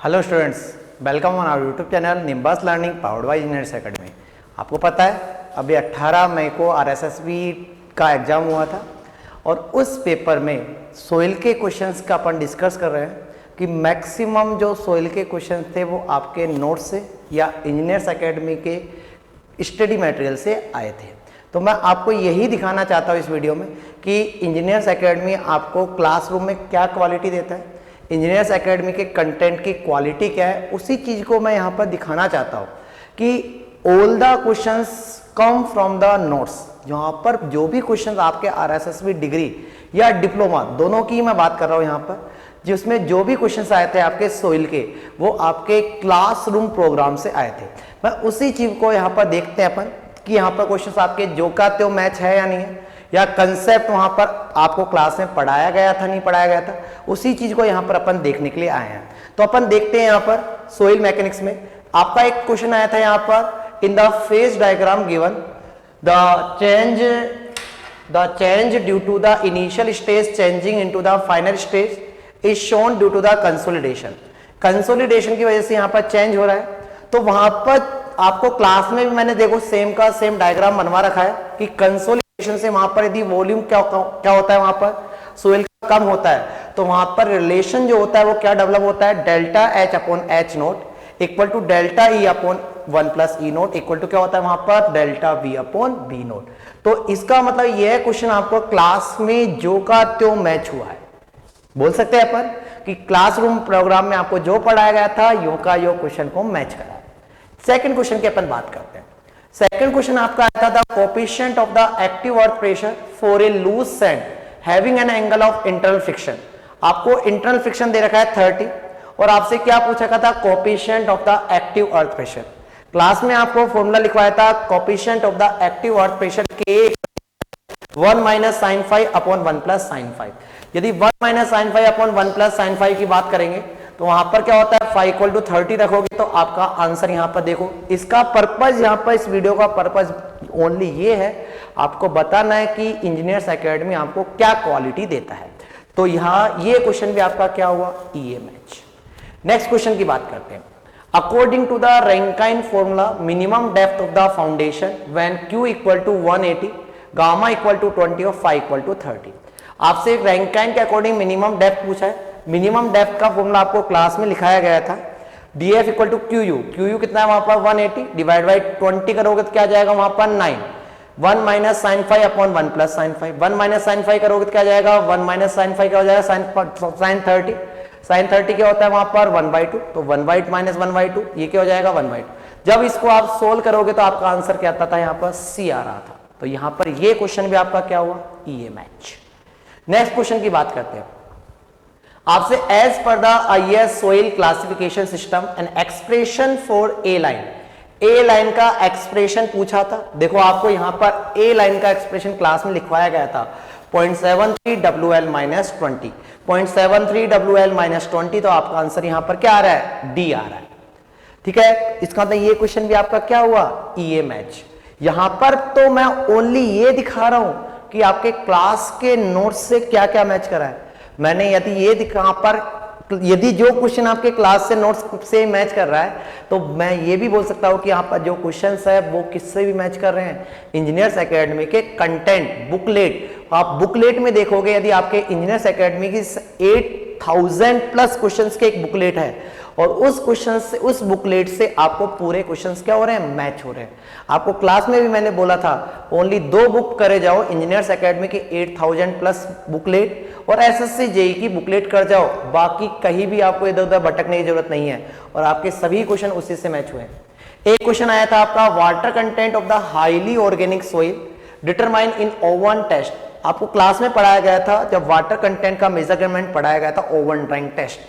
Hello students, welcome on our YouTube channel Nimbus Learning powered by Engineers Academy. आपको पता है अभी 18 मई को आरएसएसबी का एग्ज़ाम हुआ था और उस पेपर में सोइल के क्वेश्चंस का अपन डिस्कस कर रहे हैं कि मैक्सिमम जो सोइल के क्वेश्चंस थे वो आपके नोट्स से या इंजीनियर्स एकेडमी के स्टडी मटेरियल से आए थे। तो मैं आपको यही दिखाना चाहता हूँ इस वीडियो में कि इंजीनियर्स एकेडमी आपको क्लासरूम में क्या क्वालिटी देता है, इंजीनियर्स एकेडमी के कंटेंट की क्वालिटी क्या है, उसी चीज़ को मैं यहाँ पर दिखाना चाहता हूँ कि all the questions come from the notes. यहाँ पर जो भी क्वेश्चंस आपके आरएसएसबी डिग्री या डिप्लोमा दोनों की मैं बात कर रहा हूँ, यहाँ पर जिसमें जो भी क्वेश्चंस आए थे आपके सोइल के वो आपके क्लासरूम प्रोग्राम से आए थे। मैं उसी चीज़ को यहाँ पर देखते हैं अपन कि यहाँ पर क्वेश्चंस आपके जो का त्यो मैच है या नहीं है, या कंसेप्ट वहां पर आपको क्लास में पढ़ाया गया था नहीं पढ़ाया गया था, उसी चीज को यहाँ पर अपन देखने के लिए आए हैं। तो अपन देखते हैं यहाँ पर सोइल मैकेनिक्स में आपका एक क्वेश्चन आया था यहाँ पर, in the phase diagram given the change due to the initial stage changing into the final stage is shown due to the consolidation. Consolidation की वजह से यहाँ पर चेंज हो रहा है। तो वहां पर आपको क्लास में भी मैंने देखो सेम का सेम डायग्राम बनवा रखा है कि कंसोलिडेशन से वहां पर यदि वॉल्यूम क्या होता है, वहां पर सोइल कम होता है तो वहां पर रिलेशन जो होता है वो क्या डेवलप होता है, delta H upon H nought equal to delta E upon 1 plus E nought equal to क्या होता है वहां पर delta V upon B nought. तो इसका मतलब यह क्वेश्चन आपको क्लास में जो का त्यो मैच हुआ है। बोल सकते हैं अपन कि क्लासरूम प्रोग्राम में आपको जो पढ़ाया गया था यो का यो क्वेश्चन को मैच करा। सेकंड क्वेश्चन की अपन बात करते हैं। सेकंड क्वेश्चन आपका आया था, the coefficient of the active earth pressure for a loose sand having an angle of internal friction. आपको इंटरनल फ्रिक्शन दे रखा है 30 और आपसे क्या पूछा गया था, coefficient of the active earth pressure. Class में आपको फॉर्मूला लिखवाया था, coefficient of the active earth pressure के 1 minus sine 5 upon 1 plus sine 5। यदि 1 minus sine 5 upon 1 plus sine 5 की बात करेंगे तो वहां पर क्या होता है, 5 इक्वल टू 30 रखोगे तो आपका आंसर यहां पर देखो। इसका पर्पज यहां पर इस वीडियो का पर्पज ओनली ये है, आपको बताना है कि इंजीनियर्स एकेडमी आपको क्या क्वालिटी देता है। तो यहां ये क्वेश्चन भी आपका क्या हुआ, ईएमएच। नेक्स्ट क्वेश्चन की बात करते हैं। According to the Rankine formula minimum depth of the foundation when Q equal to 180 gamma equal to 20 और फाई इक्वल टू 30। आपसे रैंकाइन के अकॉर्डिंग मिनिमम डेप्थ पूछा है। मिनिमम डेप्थ का फॉर्मूला आपको क्लास में लिखाया गया था, df इक्वल टू क्यू कितना है वहां पर 180 डिवाइड बाई 20 करोगे तो क्या जाएगा वहां पर 9। 1 minus sine 5 upon 1 plus sine 5, 1 minus sine 5 करोगे तो क्या जाएगा 1 माइनस साइन 5 क्या हो जाएगा साइन 30। साइन 30 क्या होता है वहां पर 1/2, तो 1/2 माइनस 1/2 ये क्या हो जाएगा 1/2। जब इसको आप सोल्व करोगे तो आपका आंसर क्या आता था, यहाँ पर सी आ रहा था। तो यहाँ पर ये क्वेश्चन भी आपका क्या हुआ, ईएमएच। नेक्स्ट क्वेश्चन की बात करते हैं आपसे, as per the IS soil classification system an expression for A line. A line का एक्सप्रेशन पूछा था। देखो आपको यहां पर ए लाइन का एक्सप्रेशन क्लास में लिखवाया गया था 0.73 WL माइनस 20, 0.73 WL माइनस 20। तो आपका आंसर यहां पर क्या आ रहा है, डी आ रहा है। ठीक है, इसका मतलब ये क्वेश्चन भी आपका क्या हुआ, ईएमएच। यहां पर तो मैं ओनली ये दिखा रहा हूं कि आपके क्लास के नोट्स से क्या क्या मैच करा है। मैंने यदि ये दिखा पर यदि जो क्वेश्चन आपके क्लास से नोट्स से मैच कर रहा है तो मैं ये भी बोल सकता हूं कि यहाँ पर जो क्वेश्चंस है वो किससे भी मैच कर रहे हैं, इंजीनियर्स एकेडमी के कंटेंट बुकलेट। आप बुकलेट में देखोगे यदि आपके इंजीनियर्स एकेडमी की 8000 प्लस क्वेश्चंस के एक बुकलेट है और उस क्वेश्चन से उस बुकलेट से आपको पूरे क्वेश्चंस क्या हो रहे हैं, मैच हो रहे हैं। आपको क्लास में भी मैंने बोला था ओनली 2 बुक करे जाओ, इंजीनियर्स एकेडमी की 8000 प्लस बुकलेट और एसएससी जेई की बुकलेट कर जाओ, बाकी कहीं भी आपको इधर उधर भटकने की जरूरत नहीं है और आपके सभी क्वेश्चन उसी से मैच हुए। एक क्वेश्चन आया था आपका, water content of the highly organic soil determine in oven test. आपको क्लास में पढ़ाया गया था, जब वाटर कंटेंट का मेजरमेंट पढ़ाया गया था ओवन ड्राइंग टेस्ट।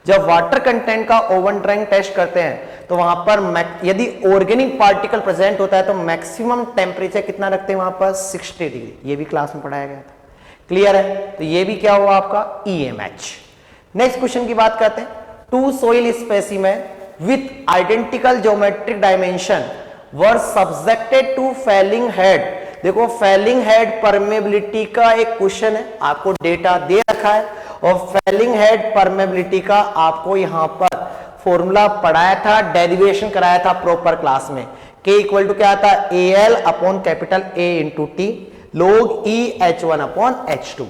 जब वाटर कंटेंट का ओवन ड्राइंग टेस्ट करते हैं तो वहां पर यदि ऑर्गेनिक पार्टिकल प्रेजेंट होता है तो मैक्सिमम टेम्परेचर कितना रखते हैं वहां पर 60 डिग्री। ये भी क्लास में पढ़ाया गया था, क्लियर है। तो ये भी क्या हुआ आपका, ईएमएच। नेक्स्ट क्वेश्चन की बात करते हैं, 2 soil specimen with identical geometric dimension were subjected to falling head. देखो फेलिंग हेड परमेबिलिटी का एक क्वेश्चन है, आपको डेटा दे रखा है और फेलिंग हेड परमेबिलिटी का आपको यहां पर फॉर्मूला पढ़ाया था, डेरिवेशन कराया था प्रॉपर क्लास में। K इक्वल टू क्या आता है, AL upon capital A into T log E H1 upon H2।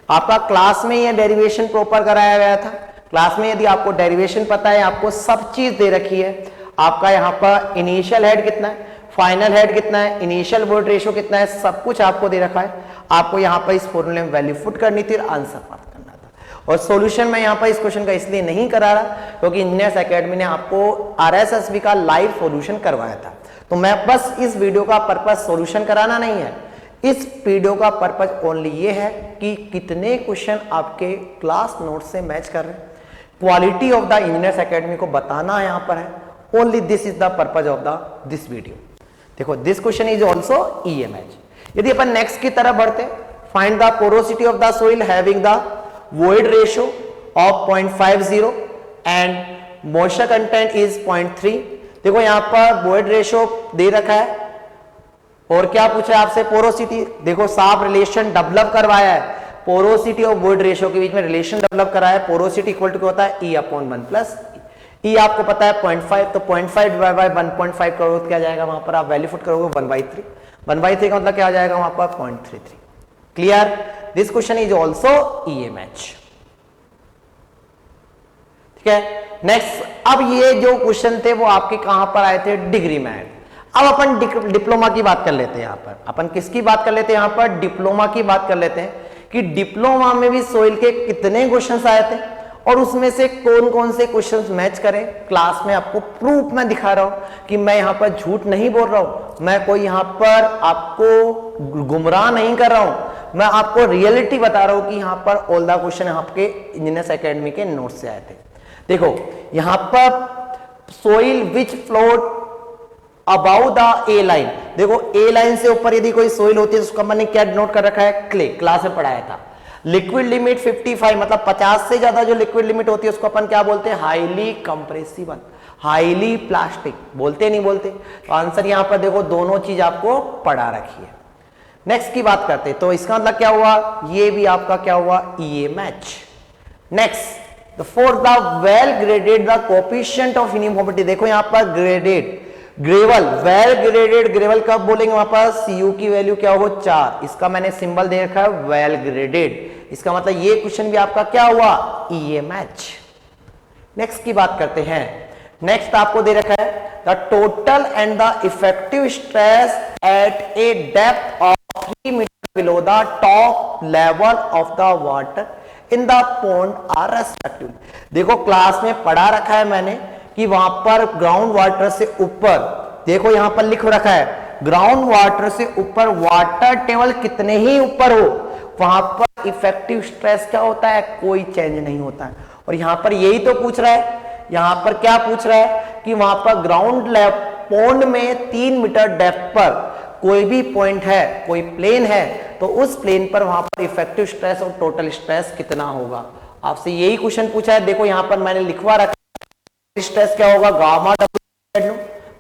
आपका क्लास में यह डेरिवेशन प्रॉपर कराया गया था। क्लास में यदि आपको डेरिवेशन पता है, आपको सब चीज दे रखी है, आपका यहाँ पर इनिशियल हेड कितना है, फाइनल हेड कितना है, इनिशियल वोल्ट रेशियो कितना है, सब कुछ आपको दे रखा है। आपको यहाँ पर इस फॉर्मूले में वैल्यू पुट करनी थी और आंसर प्राप्त करना था। और सॉल्यूशन मैं यहाँ पर इस क्वेश्चन का इसलिए नहीं करा रहा क्योंकि इंजीनियर्स एकेडमी ने आपको RSSB का लाइव सॉल्यूशन करवाया था। तो मैं बस इस वीडियो का पर्पस सॉल्यूशन कराना नहीं है, इस वीडियो का पर्पस ओनली ये है कि कितने क्वेश्चन आपके क्लास नोट से मैच कर रहे हैं। Quality of the engineers academy को बताना यहाँ पर है। Only this is the purpose of the this video. देखो this question is also EMH। यदि अपन नेक्स्ट की तरफ बढ़ते, find the porosity of the soil having the void ratio of 0.50 and moisture content is 0.3। देखो यहां पर वॉइड रेशियो दे रखा है और क्या पूछा है आपसे, पोरोसिटी। देखो साफ रिलेशन डेवलप करवाया है, पोरोसिटी और वॉइड रेशियो के बीच में रिलेशन डेवलप कराया है। पोरोसिटी इक्वल टू क्या होता है, E अपॉन 1 प्लस E आपको पता है 0.5, तो 0.5 डिवाइड बाय 1.5 करोगे तो क्या जाएगा, वहां पर आप वैल्यू पुट करोगे 1/3। 1/3 का मतलब क्या आ जाएगा वहां पर 0.33। Clear? This question is also EMH। ठीक है, नेक्स्ट। अब ये जो क्वेश्चन थे वो आपके कहां पर आए थे, डिग्री में आए थे। अब अपन डिप्लोमा की बात कर लेते हैं। यहां पर अपन किसकी बात कर लेते हैं, यहां पर डिप्लोमा की बात कर लेते हैं कि डिप्लोमा में भी सोइल के कितने क्वेश्चंस आए थे और उसमें से कौन कौन से क्वेश्चंस मैच करें। क्लास में आपको प्रूफ मैं दिखा रहा हूं कि मैं यहां पर झूठ नहीं बोल रहा हूं, मैं कोई यहां पर आपको गुमराह नहीं कर रहा हूं, मैं आपको रियलिटी बता रहा हूं कि यहां पर ऑल द क्वेश्चन आपके इंजीनियर्स एकेडमी के नोट से आए थे। देखो यहां पर soil which float about the A line, देखो ए लाइन से ऊपर यदि कोई सोइल होती है तो उसका मैंने क्या नोट कर रखा है, क्ले। क्लास में पढ़ाया था। लिक्विड लिमिट 55, मतलब 50 से ज्यादा जो लिक्विड लिमिट होती है उसको अपन क्या बोलते हैं, हाईली कंप्रेसिबल, हाईली प्लास्टिक। बोलते नहीं बोलते? तो आंसर यहां पर देखो दोनों चीज आपको पढ़ा रखी है। नेक्स्ट की बात करते हैं, तो इसका मतलब क्या हुआ, ये भी आपका क्या हुआ, EMH। Next, for the well graded the coefficient of uniformity. देखो यहां पर graded gravel, well graded gravel कब बोलेंगे, वहां पर Cu की वैल्यू क्या होगा, 4। इसका मैंने सिंबल दे रखा है वेल ग्रेडेड। इसका मतलब ये क्वेश्चन भी आपका क्या हुआ, EMH। नेक्स्ट की बात करते हैं। नेक्स्ट आपको दे रखा है the total and the effective stress at a depth of 3 metre below the top level of the water in the pond are respectively. देखो क्लास में पढ़ा रखा है मैंने कि वहां पर ग्राउंड वाटर से ऊपर, देखो यहां पर लिख रखा है ग्राउंड वाटर से ऊपर वाटर टेबल कितने ही ऊपर हो वहां पर इफेक्टिव स्ट्रेस क्या होता है, कोई चेंज नहीं होता है। और यहां पर यही तो पूछ रहा है, यहां पर क्या पूछ रहा है कि वहां पर ग्राउंड पॉन्ड में 3 मीटर डेप्थ पर कोई भी पॉइंट है, कोई प्लेन है, तो उस प्लेन पर वहां पर इफेक्टिव स्ट्रेस और टोटल स्ट्रेस कितना होगा। आपसे यही क्वेश्चन पूछा है। देखो यहां पर मैंने लिखवा रखा, स्ट्रेस क्या होगा, gamma W,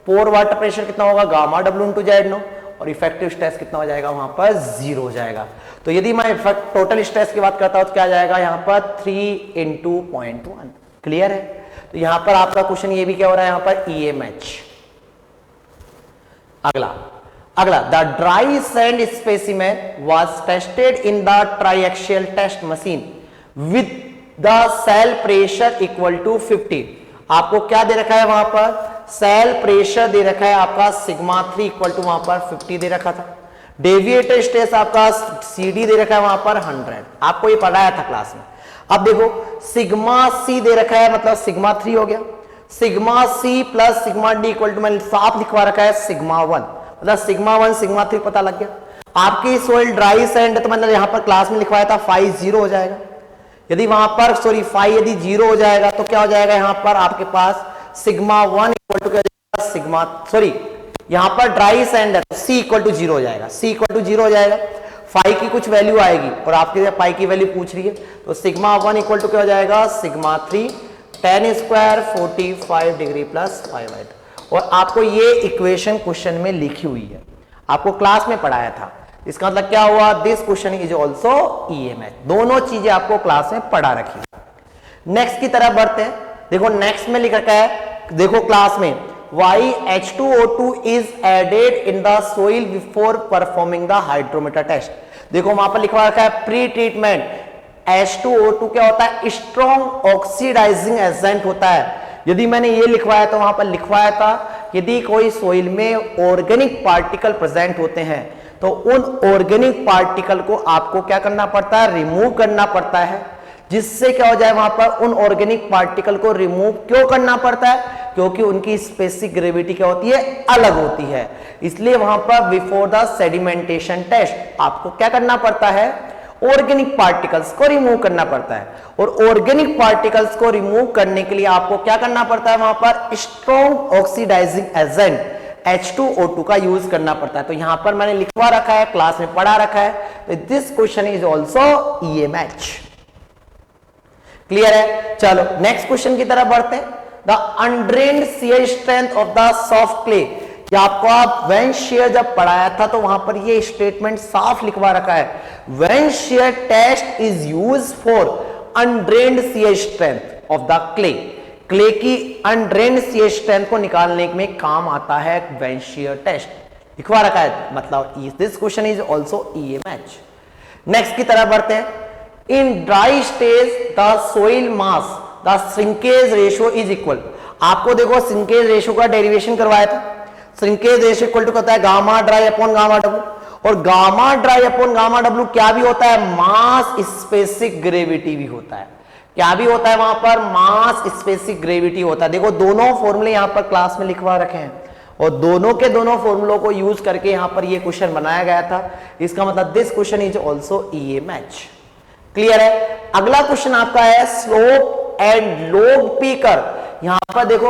pore water pressure कितना होगा, gamma W into Z no, और इफेक्टिव स्ट्रेस कितना हो जाएगा, वहां पर 0 हो जाएगा। तो यदि मैं टोटल स्ट्रेस की बात करता हूं तो क्या जाएगा यहाँ पर 3 × 0.1। क्लियर है? तो यहां पर आपका क्वेश्चन ये भी क्या हो रहा है, यहां पर EMH। अगला the dry sand specimen was tested in the triaxial test machine with the cell pressure equal to 50। आपको क्या दे रखा है, वहां पर सेल प्रेशर दे रखा है आपका सिग्मा 3 इक्वल टू वहां पर 50 दे रखा था। डेविएटेड स्ट्रेस आपका CD दे रखा है वहां पर 100। आपको ये पढ़ाया था क्लास में। अब देखो सिग्मा C दे रखा है, मतलब सिग्मा 3 हो गया, sigma C plus sigma D equal to, मैंने साफ लिखवा रखा है सिग्मा 1, मतलब सिग्मा 1 सिग्मा 3 पता लग गया। आपकी सोइल ड्राई सैंड, तो मैंने यहां पर क्लास में लिखवाया था फाई 0 हो जाएगा। यदि वहां पर फाई यदि 0 हो जाएगा तो क्या हो जाएगा, यहां पर आपके पास सिग्मा 1 इक्वल टू क्या हो जाएगा, सिग्मा यहां पर ड्राई सैंड है तो C इक्वल टू 0 हो जाएगा, C इक्वल टू 0 हो जाएगा। फाई की कुछ वैल्यू आएगी और आपके पाई की वैल्यू पूछ रही है, तो सिग्मा 1 इक्वल टू क्या हो जाएगा, सिग्मा 3 10 स्क्वायर 45 डिग्री प्लस 5। और आपको ये इक्वेशन क्वेश्चन में लिखी हुई है, आपको क्लास में पढ़ाया था। इसका मतलब क्या हुआ, this question is also EMH। दोनों चीजें आपको क्लास में पढ़ा रखी है। नेक्स्ट की तरफ बढ़ते हैं। देखो नेक्स्ट में लिख रखा है, देखो क्लास में, why H2O2 is added in the soil before performing the hydrometer test. देखो वहां पर लिखवा रखा है प्री ट्रीटमेंट H2O2 क्या होता है, स्ट्रॉन्ग ऑक्सीडाइजिंग एजेंट होता है। यदि मैंने ये लिखवाया तो वहां पर लिखवाया था यदि कोई सोइल में ऑर्गेनिक पार्टिकल प्रेजेंट होते हैं तो उन ऑर्गेनिक पार्टिकल को आपको क्या करना पड़ता है, रिमूव करना पड़ता है। जिससे क्या हो जाए, वहां पर उन ऑर्गेनिक पार्टिकल को रिमूव क्यों करना पड़ता है, क्योंकि उनकी स्पेसिफिक ग्रेविटी क्या होती है, अलग होती है। इसलिए वहां पर बिफोर द सेडिमेंटेशन टेस्ट आपको क्या करना पड़ता है, ऑर्गेनिक पार्टिकल्स को रिमूव करना पड़ता है। और ऑर्गेनिक पार्टिकल्स को रिमूव करने के लिए आपको क्या करना पड़ता है, वहां पर स्ट्रॉन्ग ऑक्सीडाइजिंग एजेंट H2O2 का यूज करना पड़ता है। तो यहां पर मैंने लिखवा रखा है, क्लास में पढ़ा रखा है। तो this question is also EMH। Clear है? चलो नेक्स्ट क्वेश्चन की तरफ बढ़ते हैं। The undrained shear strength of the soft clay. आपको आप वेन शेयर जब पढ़ाया था तो वहां पर ये स्टेटमेंट साफ लिखवा रखा है, when shear test is use for undrained shear strength of the clay. Clay की अनड्रेन्ड शियर स्ट्रेंथ को निकालने में काम आता है वेन शेयर टेस्ट, लिखवा रखा है। मतलब this question is also EMH। Next की तरफ बढ़ते हैं। In dry stage the soil mass the shrinkage ratio is equal. आपको देखो श्रिंकेज रेशियो का डेरिवेशन करवाया था। श्रिंकेज रेशियो इक्वल टू होता है gamma dry upon gamma W, और gamma dry upon gamma W क्या भी होता है, मास स्पेसिफिक ग्रेविटी भी होता है। क्या भी होता है वहां पर, मास स्पेसिफिक ग्रेविटी होता है। देखो दोनों फॉर्मूले यहां पर क्लास में लिखवा रखे हैं और दोनों के दोनों फॉर्मूलों को यूज करके यहां पर ये क्वेश्चन बनाया गया था। इसका मतलब this question is also EMH। Clear है? अगला क्वेश्चन आपका है slope and log P curve. यहां पर देखो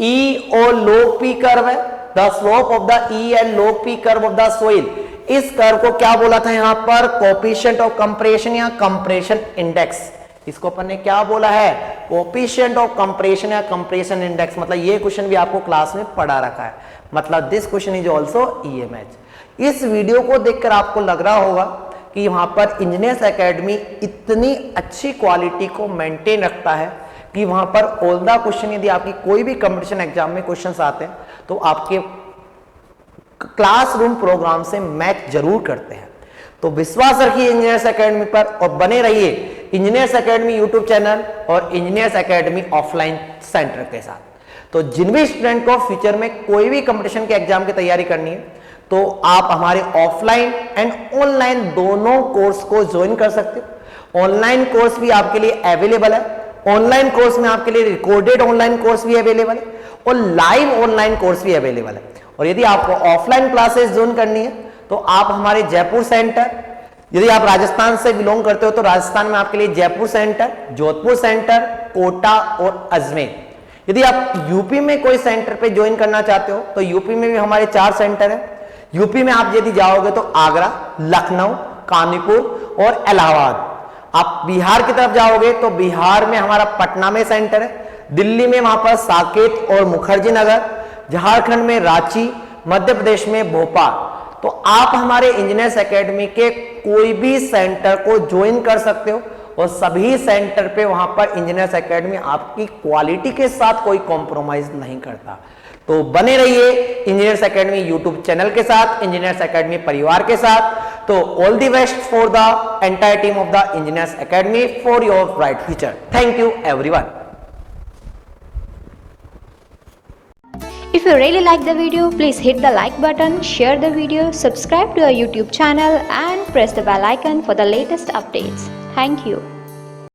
E और लॉग पी कर्व है, the slope of the E and log P curve of the soil. इस कर्व को क्या बोला था यहां पर, कोएफिशिएंट ऑफ कंप्रेशन या कंप्रेशन इंडेक्स। इसको अपन ने क्या बोला है, कोएफिशिएंट ऑफ कंप्रेशन या कंप्रेशन इंडेक्स। मतलब ये क्वेश्चन भी आपको क्लास में पढ़ा रखा है। मतलब this question is also EMH। इस वीडियो को देखकर आपको लग रहा होगा कि वहां पर इंजीनियर्स एकेडमी इतनी अच्छी क्वालिटी को मेंटेन रखता है कि वहां पर ऑल द क्वेश्चन, यदि आपकी कोई भी कंपटीशन एग्जाम में क्वेश्चंस आते हैं तो आपके क्लासरूम प्रोग्राम से मैच जरूर करते हैं। तो विश्वास रखिए इंजीनियर्स एकेडमी पर और बने रहिए इंजीनियर्स एकेडमी यूट्यूब चैनल और इंजीनियर्स एकेडमी ऑफलाइन सेंटर के साथ। तो जिन भी स्टूडेंट को फ्यूचर में कोई भी कंपटीशन के एग्जाम की तैयारी करनी है तो आप हमारे ऑफलाइन एंड ऑनलाइन दोनों कोर्स को ज्वाइन कर सकते हो। ऑनलाइन कोर्स भी आपके लिए अवेलेबल है, ऑनलाइन कोर्स में आपके लिए रिकॉर्डेड ऑनलाइन कोर्स भी अवेलेबल है और लाइव ऑनलाइन कोर्स भी अवेलेबल है। और यदि आपको ऑफलाइन क्लासेस ज्वाइन करनी है तो आप हमारे जयपुर सेंटर, यदि आप राजस्थान से बिलोंग करते हो तो राजस्थान में आपके लिए जयपुर सेंटर, जोधपुर सेंटर, कोटा और अजमेर। यदि आप यूपी में कोई सेंटर पे ज्वाइन करना चाहते हो तो यूपी में भी हमारे 4 सेंटर है। यूपी में आप यदि जाओगे तो आगरा, लखनऊ, कानपुर और इलाहाबाद। आप बिहार की तरफ जाओगे तो बिहार में हमारा पटना में सेंटर है, दिल्ली में वहां पर साकेत और मुखर्जी नगर, झारखंड में रांची, मध्य प्रदेश में भोपाल। तो आप हमारे इंजीनियर्स एकेडमी के कोई भी सेंटर को ज्वाइन कर सकते हो और सभी सेंटर पे वहां पर इंजीनियर्स एकेडमी आपकी क्वालिटी के साथ कोई कॉम्प्रोमाइज नहीं करता। तो बने रहिए इंजीनियर्स एकेडमी यूट्यूब चैनल के साथ, इंजीनियर्स एकेडमी परिवार के साथ। तो all the best for the entire team of the engineers academy for your bright future. Thank you everyone. If you really like the video, please hit the like button, share the video, subscribe to our YouTube channel and press the bell icon for the latest updates. Thank you.